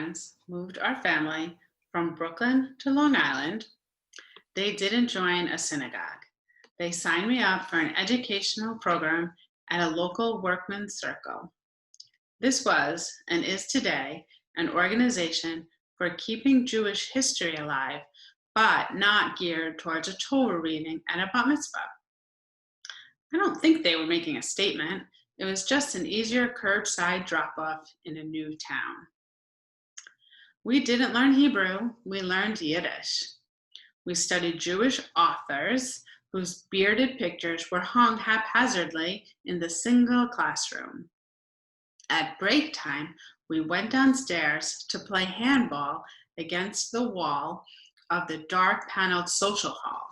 friends moved our family from Brooklyn to Long Island, they didn't join a synagogue. They signed me up for an educational program at a local workmen's circle. This was, and is today, an organization for keeping Jewish history alive, but not geared towards a Torah reading and a bat mitzvah. I don't think they were making a statement. It was just an easier curbside drop-off in a new town. We didn't learn Hebrew, we learned Yiddish. We studied Jewish authors whose bearded pictures were hung haphazardly in the single classroom. At break time, we went downstairs to play handball against the wall of the dark paneled social hall.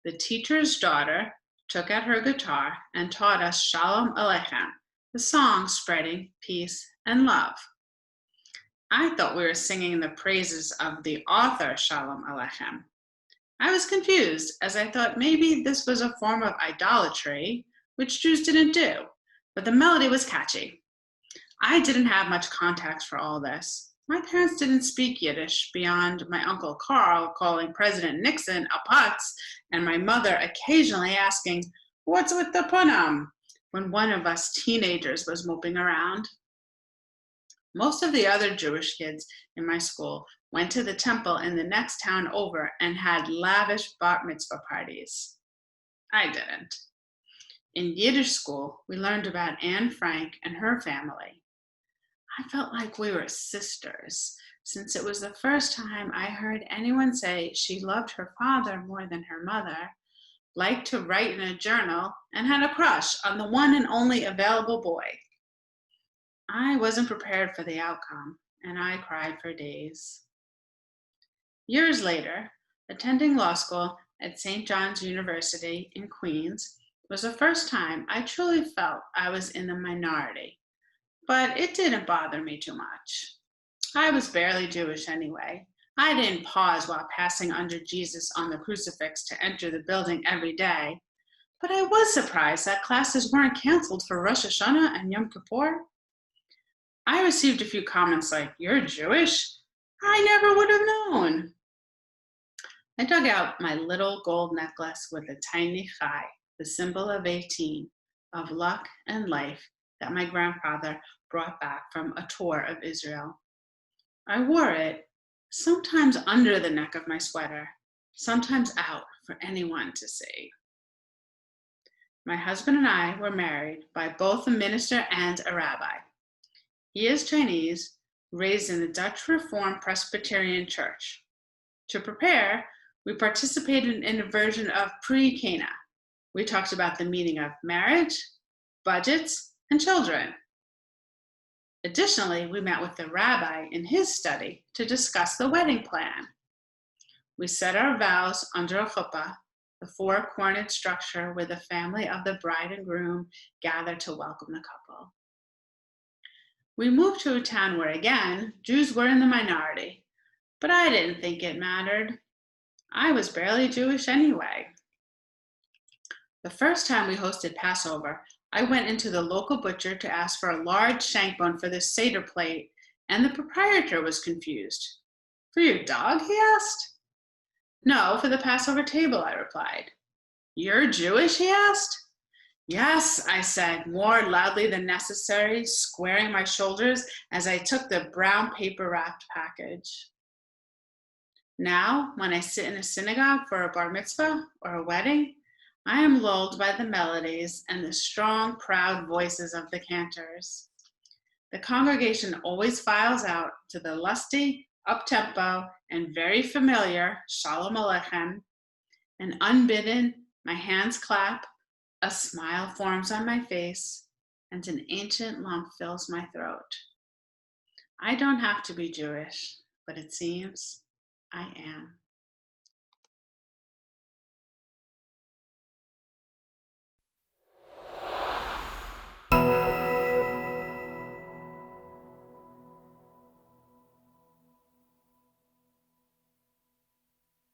The teacher's daughter took out her guitar and taught us Shalom Aleichem, the song spreading peace and love. I thought we were singing the praises of the author Shalom Aleichem. I was confused, as I thought maybe this was a form of idolatry, which Jews didn't do, but the melody was catchy. I didn't have much context for all this. My parents didn't speak Yiddish beyond my Uncle Carl calling President Nixon a putz, and my mother occasionally asking, "What's with the punam?" when one of us teenagers was moping around. Most of the other Jewish kids in my school went to the temple in the next town over and had lavish bat mitzvah parties. I didn't. In Yiddish school, we learned about Anne Frank and her family. I felt like we were sisters, since it was the first time I heard anyone say she loved her father more than her mother, liked to write in a journal, and had a crush on the one and only available boy. I wasn't prepared for the outcome, and I cried for days. Years later, attending law school at St. John's University in Queens was the first time I truly felt I was in the minority. But it didn't bother me too much. I was barely Jewish anyway. I didn't pause while passing under Jesus on the crucifix to enter the building every day. But I was surprised that classes weren't canceled for Rosh Hashanah and Yom Kippur. I received a few comments like, "You're Jewish? I never would have known." I dug out my little gold necklace with a tiny chai, the symbol of 18, of luck and life, that my grandfather brought back from a tour of Israel. I wore it, sometimes under the neck of my sweater, sometimes out for anyone to see. My husband and I were married by both a minister and a rabbi. He is Chinese, raised in the Dutch Reformed Presbyterian Church. To prepare, we participated in a version of pre-Cana. We talked about the meaning of marriage, budgets, and children. Additionally, we met with the rabbi in his study to discuss the wedding plan. We said our vows under a chuppah, the four-cornered structure where the family of the bride and groom gathered to welcome the couple. We moved to a town where, again, Jews were in the minority, but I didn't think it mattered. I was barely Jewish anyway. The first time we hosted Passover, I went into the local butcher to ask for a large shank bone for the Seder plate, and the proprietor was confused. "For your dog?" he asked. "No, for the Passover table," I replied. "You're Jewish?" he asked. "Yes," I said, more loudly than necessary, squaring my shoulders as I took the brown paper-wrapped package. Now, when I sit in a synagogue for a bar mitzvah or a wedding, I am lulled by the melodies and the strong, proud voices of the cantors. The congregation always files out to the lusty, up-tempo, and very familiar Shalom Aleichem. And unbidden, my hands clap, a smile forms on my face, and an ancient lump fills my throat. I don't have to be Jewish, but it seems I am.